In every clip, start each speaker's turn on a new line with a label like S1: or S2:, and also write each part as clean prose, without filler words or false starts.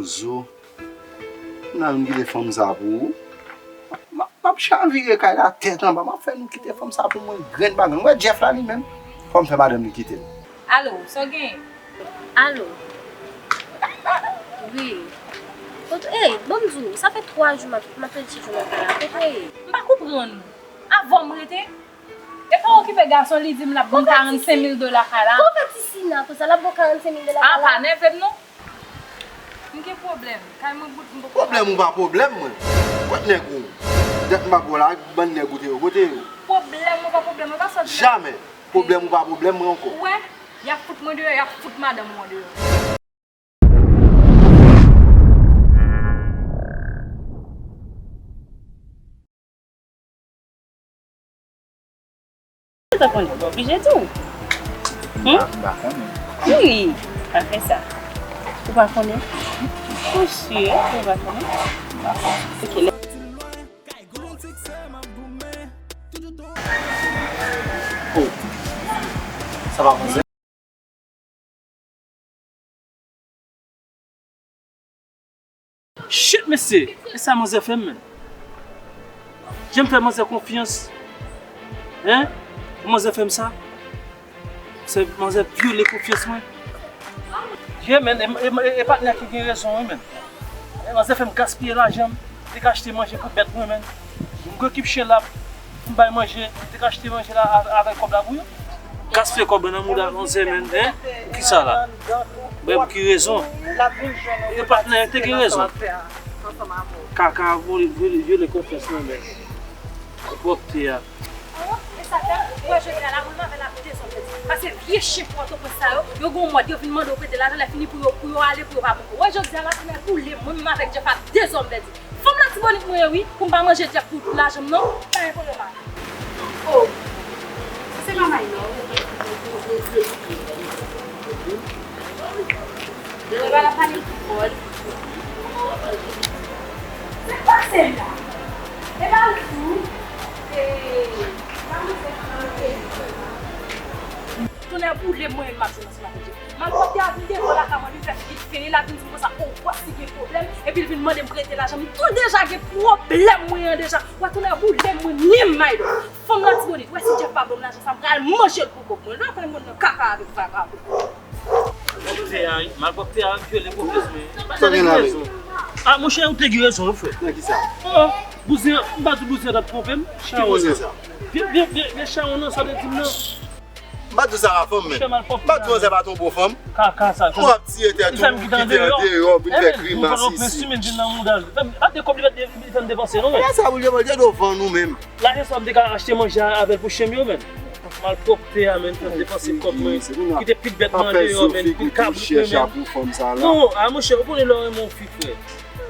S1: Kouzin. Nan gile femme ça pour. M'a changer kay la tête en bas, m'a fait nous quitter femme ça pour moi graine bagan. Ouais Jeff là lui-même. Comme fait madame nous quitter.
S2: Allô, Sogin.
S3: Allô. Oui. Hey, bonjour, ça fait 3 jours que je suis là.
S2: Je ne comprends pas. Avant de m'arrêter, et quand on occupe Gason, il dit que je vais 45 000 $.
S3: Comment tu ici, pour ça, la 45 000 $?
S2: Ah, pas neuf, non? Quel problème?
S1: Problème ou pas problème, moi? Quoi n'est-ce que d'être ma gola, bonne négocier au côté.
S2: Problème ou pas problème, on va sortir.
S1: Jamais. Problème ou pas problème, moi encore.
S2: Ouais, il y a foot moi dehors, il y a foot madame moi dehors.
S3: Tu connais pas obligé tout. Oui, on fait ça. Tu vas connaître? Oh, sûr, tu vas connaître. Ok.
S1: Oh, ça va avancer.
S4: Chut, monsieur, c'est ça, mon fait, man. J'aime faire mon confiance. Hein? Comment ça fait ça? C'est mon violer confiance, moi. J'ai man, et partenaire qui a raison, man. Mon fait me gaspiller l'argent, j'ai acheté manger pour bête, moi, man. Je suis chez là, je vais manger, j'ai acheté manger là avec comme la bouille. Gaspiller comme un amour dans ces man, hein? Qui ça là? Ben, pour qui raison? Et partenaire qui a raison. Caca, vous violer confiance, man. Pour te
S2: Moi, je vais à la route avec la petite son petit. Parce que vieux chef pour tout ça, yo gon moi yo fin demander au prêter l'argent, la fini pour aller pour pas beaucoup. Ouais, je dis à la fin pour les moi même avec Jeff à 2 hommes dit. Femme la tibonite moi oui, pour pas manger Jeff pour l'argent non, pas un problème. Oh. C'est maman non. Je vais la panique folle. C'est pas celle-là. Et là tout. Tu n'as pas les moyens de marcher dans ce matin. Je vais te dire la caméra, je vais finir la vie pour ça. Pourquoi c'est un problème? Et puis il vient demander de me prêter l'argent. Mais tout déjà des problèmes moyens déjà. Ouais, tu n'as pas les moyens ni maille. Femme la petite bonne. Ouais, si tu pas bon l'argent, ça va manger le coco. Moi, là, quand on a caca avec vagabond.
S4: Ma portée a violé les confiance.
S1: Ça vient là.
S4: Ah, mon cher, tu as raison, frère.
S1: Qui ça?
S4: Oh, vous avez un problème?
S1: Qui pose ça?
S4: Bien, cher, on a ça de dire non.
S1: Pas tout ça à femme, mais. Pas tout ça à ton beau femme.
S4: Caca, ça.
S1: Pour un petit été, tout qui te dehors, puis faire crime ici.
S4: Pas de compliqué de dépenser, non?
S1: Ça vous dire devant nous-mêmes.
S4: Là, je suis acheter manger avec vos chemins, même. Mal propre, dépenser comme moi. Qui te pique bêtement dehors, puis câble. Non, mon cher, vous connaissez l'heure mon fils, frère.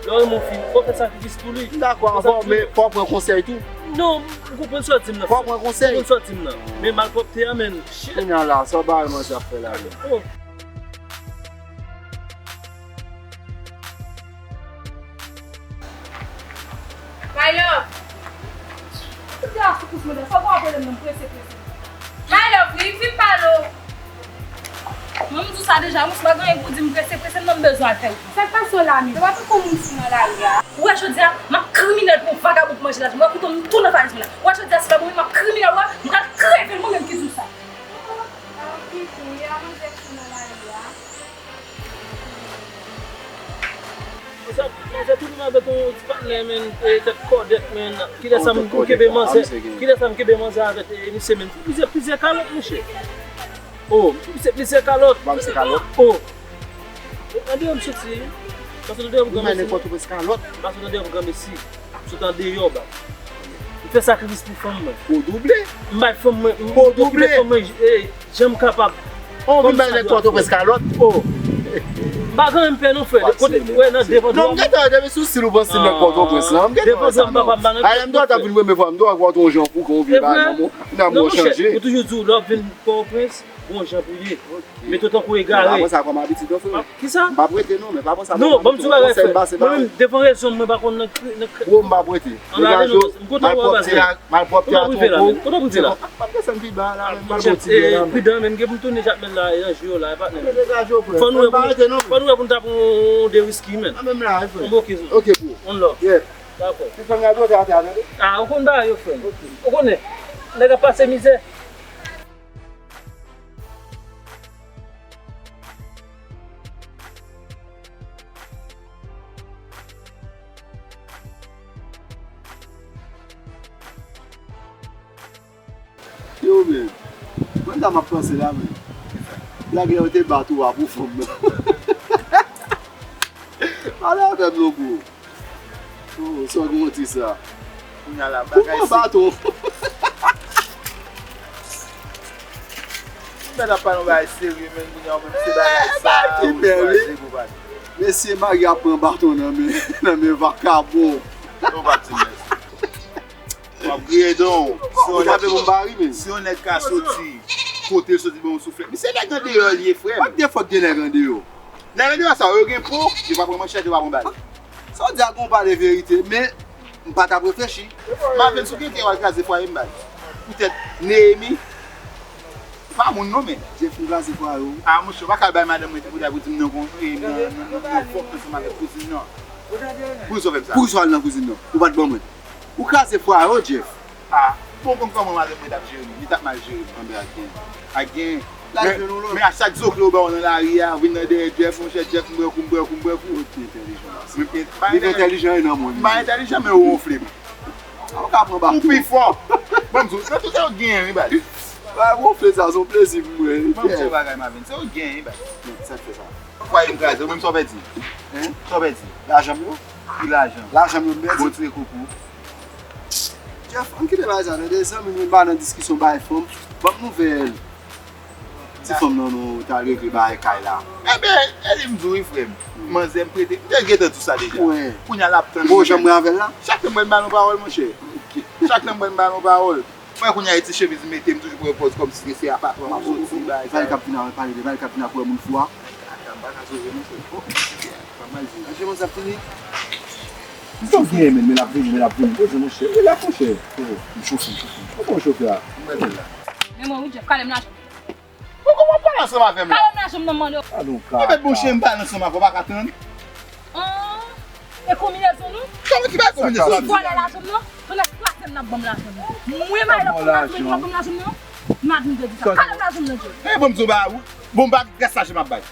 S4: L'heure mon fils, il faut faire sacrifice pour lui.
S1: D'accord, mais faut prendre conseil tout.
S4: Non, vous pouvez sortir là.
S1: Faut prendre conseil.
S4: Vous pouvez sortir là. Mais mal propre, amen.
S1: Non, là, ça va, moi, ça fait là.
S2: My love. Tu as ce coup de ça va avoir le même pressé. My love, oui, viens pas là. Moi, tout ça déjà, moi, je vais gagner pour dire que c'est non besoin de faire. C'est pas ça là, mais tu vas pas commencer dans la vie. Ouais, je dis, ma criminel pour vagabond pour manger là. Moi, quand on tourne dans la vie là. Ouais, je dis, c'est pas moi, ma criminel, je vais crever moi-même qui dit ça.
S4: C'est tout le monde avec ton partenaire, cette cordette, qui laisse me manger avec une semaine. Plusieurs calottes, monsieur. Oh, plusieurs calottes. Oh. Allez, on me sortit. Parce que nous devons gagner ici. Parce que nous devons gagner ici. Nous sommes en dehors. Je fais sacrifice pour femme.
S1: Pour doubler?
S4: Pour doubler? J'aime capable.
S1: On va mettre les quartos pour escalotte. Oh.
S4: Bagan un peu non fait. Ouais, non, devant.
S1: Non, je suis souci, nous pensons les quartos pour ça. Je dois t'appeler me voir, je dois avoir ton Jean pour qu'on vive. Non, moi changer.
S4: Vous toujours dire l'homme vient pour prince. bon Jean Poulier. Mais tout le temps pour égarer.
S1: Pas ça comme habitude frère.
S4: Qui ça?
S1: Pas prêter non mais pas ça.
S4: Non, bon tu vas faire. Moi-même devant raison moi pas qu'on
S1: Bon pas prêter.
S4: Mal propre là.
S1: Pas ça me dit là mal
S4: prudent même que pour tourner jamais là jour là pas. Faut nous pour taper des whisky même.
S1: Même là.
S4: OK pour. On là. D'accord.
S1: Tu fais un autre à
S4: Ah, on connaît yo frère. On connaît. Les gars passer misère.
S1: Yo men, mwen da ma pense la men. La gen yo te batou a pou fom men. Ala avem logo. Oh, so gwo ti sa.
S5: Mwen la
S1: Pou
S5: bagay
S1: mwen batou?
S5: Mwen la pa nou bagay seri men mwen yon mwen se bagay sa.
S1: Ki beli. Mesye magi apren batou nan men vakabo.
S5: Ou bati men. Wap griye don.
S1: Si
S5: on net ka soti, kote soti bon souflet. Mi se lè gande yo liye frem.
S1: Wak de fote gen lè gande yo?
S5: Lè gande yo sa, yo gen pou, yo pa pou man chète yo pa pou bali.
S1: Sa di akon pa de verite, men mpa ta reflechi.
S5: Ma ven sou gen te wak kaze fwa yon bali. Poutet Nehemi. Pa moun nou men.
S1: Je fou glase fwa yo.
S5: A mou chou, wak al bay madame mwen te pou da bouti mnen kontre, mnen fok te seman de kouzin nan. Pou sou fèm sa?
S1: Pou sou al nan kouzin nan? Ou bat bon mwen? Ou glase fwa yo, Jeff?
S5: A, pou kon kon madame mwen tap jeri, ni tap mal jeri anbe agen. Men a chak zok lo ba ou nan la ria, vin nan de Jeff, mwen chè Jeff mbrekou.
S1: Ou ti intelijan? Li intelijan yon nan moun.
S5: Ba intelijan men ou flip.
S1: Ou ka pran batou?
S5: Ou pi fò. Mwen mzou, se tout se ou gen yon bali.
S1: Ou fle sa, son plezi mwen.
S5: Mwen mzou bagay ma ven, se ou gen yon bali.
S1: Se fle sa.
S5: Kwa yon kaze, ou mwen mso beti. So beti.
S1: L'ajan yo?
S5: Ki l'ajan.
S1: L'ajan yo mbeti?
S5: Bon tre koukou.
S1: Jeff, an ki de l'ajan, de zan mwen ba nan diskisyon ba e fom, bak nouvel. Ti fom nan nou ta regli ba e kay la.
S5: Ebe, eli mzou yon frem. Man zem prete, mwen gete tout sa deja.
S1: Ouè.
S5: Koun ya lap tan.
S1: Bo jan mwen anvel la?
S5: Chak lè mwen ban nou parol mwen chè. Chak lè mwen ban nou parol. Mwen koun ya eti cheviz metem toujou pou repos kom si se apatman mwen soti ba.
S1: Vali kapina pale de, vali kapina pou moun fwa. Anche mwen sa fini. Mwen gen men, men la vini. Oje mwen chè. Mwen la fon chè. Mwen chofi. Mwen chofi a.
S2: Men mwen Jeff, kalem la jom.
S5: Mwen kon mwen pa lan seman fèm la.
S2: Kalem la jom nan man yo.
S1: Alon ka.
S5: Mwen bet bon chè mba lan seman fò baka tan.
S2: E kombinezon nou?
S5: Kame ki ba koumine
S2: Si
S5: son?
S2: vole la jom nou, ton ek klasem nan bom la jom nou. Mwen may lop bom la jom nou, madin de di sa. Kalem la jom nou Jeff.
S5: E bom zo ba ou? Bom ba gasaje mwen bay.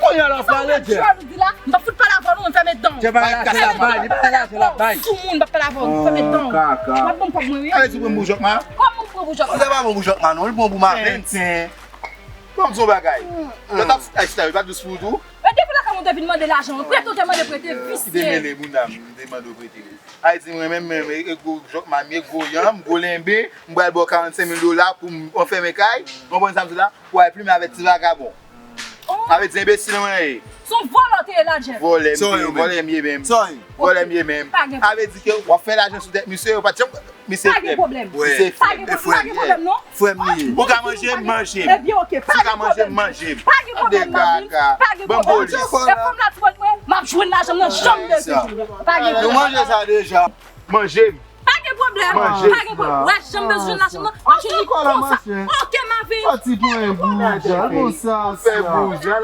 S1: Kon yon la fwa le, Jeff.
S2: Mba fout pa la vò nou, mwen fè mè don.
S1: Jeff ba la bay.
S2: Sou moun mba fè la vò, mwen fè mè don.
S1: Kaka.
S2: Mba bon pa mwen
S5: Ale sou pou mou jokman?
S2: Kom moun pou jok.
S1: Ou se ba moun boujok manon, li bon bou ma 25.
S5: Bom zo bagay. Yo tap fout achita, yo tap dous foudou.
S2: E depo la ka moun devin mande l'ajan, prete te mande prete visye.
S5: Demele moun dam, demande prete. A iti mwen men e go jokman, e go yam, go lembe, mwen bo $45,000 pou mwen fè mè kay. Mwen bon samtou la, wè pli mè avè ti vagabon. Avè ti imbesil mwen e.
S2: Son volote la Jeff.
S5: Volem ye mèm. Volem ye mèm. Avè di ke wè fè l'ajan sou det, misè ou pati misè
S2: Pas de problème.
S5: Misè
S2: Pas de problème, non?
S1: Fwem liye.
S5: Ou ka manje, manje.
S2: Eh bien, ok, pas
S5: Si ka
S2: de
S5: manje,
S2: problème.
S5: manje.
S2: Pas de problème, Marvin. Pas de
S5: Bon
S2: problème.
S5: bolis.
S2: Et comme là, tu vois, m'a joué l'argent dans chambre de séjour. Pas de
S1: Yo
S2: problème.
S1: manje sa deja.
S5: Manje.
S2: Pas de problème.
S5: Mangez.
S2: Pas de problème. Ouais, j'aime besoin de l'argent. Moi, je dis
S1: quoi, la
S2: comme ça.
S1: machine?
S2: Ok, Marvin.
S1: Pati pou en bouja, kon sa
S5: Fè
S1: sa.
S5: bouge.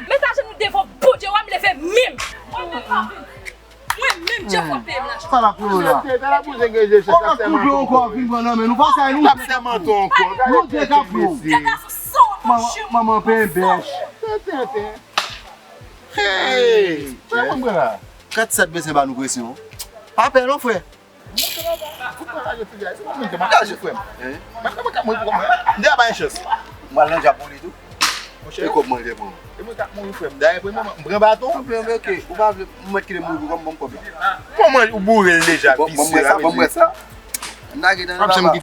S2: Mais ça, je nous devons bouger. On me le fait mime. Mime, je faut payer l'argent.
S1: Sa la pou la.
S5: Tè la bouge engeje chè
S1: On a pou do anko a fin banan men, nou pa sa yon.
S5: Tap se manton kon.
S1: Nou te ka pou.
S2: C'est dans ce son, mon chou.
S1: Maman pe en bèche.
S5: Hey! Fè mwen mwen la.
S1: 4-7 bese ba nou presyon. Ape non fwe.
S5: Nde a ba yon chos?
S1: Mwen lan Japon li tou. E kop manje pou.
S5: Mwen kap moun yon frem. Da yon mwen baton?
S1: Mwen mwen ke. Ou pa mwen ki de mou kon mwen kopi.
S5: Mwen mwen ou bourel deja.
S1: Mwen mwen sa. Nage dan baba.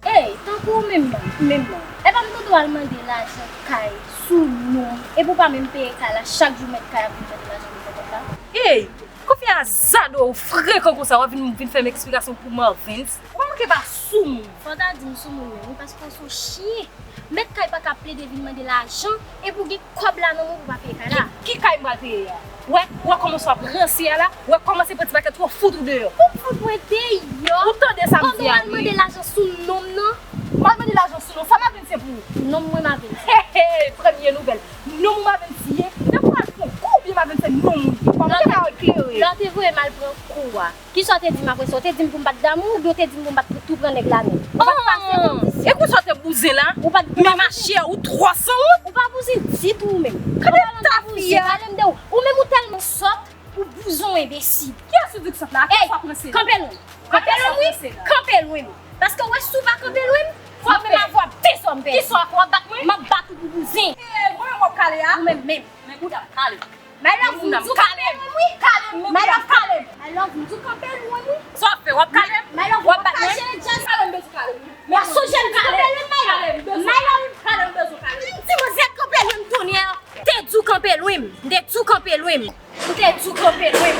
S2: Hey, tant pour même là. Et pas nous
S6: dois demander l'argent caille sous nom et pour pas même payer caille chaque jour mettre caille pour mettre l'argent comme ça.
S2: Hey, quand fait azado ou frère comme ça, on vient faire une explication pour moi Vince. Comment que pas sous?
S6: Faut dire sous mon parce qu'on sont chier. Mettre caille pas capter de demander l'argent et pour que comme là non pour pas payer caille là.
S2: Qui caille mal payer? Ouais, comment ça princer là? Ouais, comment c'est petit paquet trop foutre dehors.
S6: Pour pointer yo.
S2: Autant de ça
S6: me dire. Demander l'argent sous nom non.
S2: Moi demander l'argent sous nom, ça m'a c'est pour.
S6: Non moi m'a dit.
S2: Hé première nouvelle. Non m'a dit. Ne pas combien m'a dit non.
S6: Là, tu vois mal prendre quoi? Qui soit te dit ma pression, te dit pour me battre d'amour, ou te dit pour me battre pour tout prendre avec la main.
S2: Et vous sortez bouser là?
S6: Ou pas
S2: mais ma chère ou 300
S6: ou pas bouser dit tout même.
S2: Quand ta fille
S6: ou même ou tellement sorte ou bouson imbécile.
S2: Qui a dit que ça là?
S6: Hey, campez loin. Parce que ouais sous pas camper loin. Faut même avoir personne.
S2: Qui soit quoi battre moi?
S6: M'a battre pour bousin.
S2: Eh moi calé là.
S6: Ou même.
S2: Mais où t'as calé?
S6: Mais là vous calé. Mais là calé. Alors vous tout camper loin.
S2: Ça fait on calé.
S6: Mais là vous battre. Mais so jeune calé. Mais là calé. Si vous êtes camper loin tonnerre, t'es tout camper loin. T'es tout camper loin. T'es tout camper loin.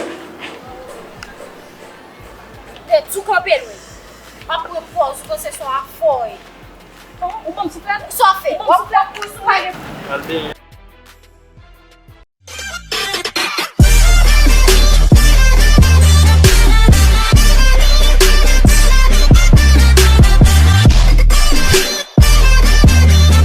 S6: T'es tout camper loin. A propos, você só a foi.
S2: O vamos super.
S6: Só fez.
S2: Vamos super.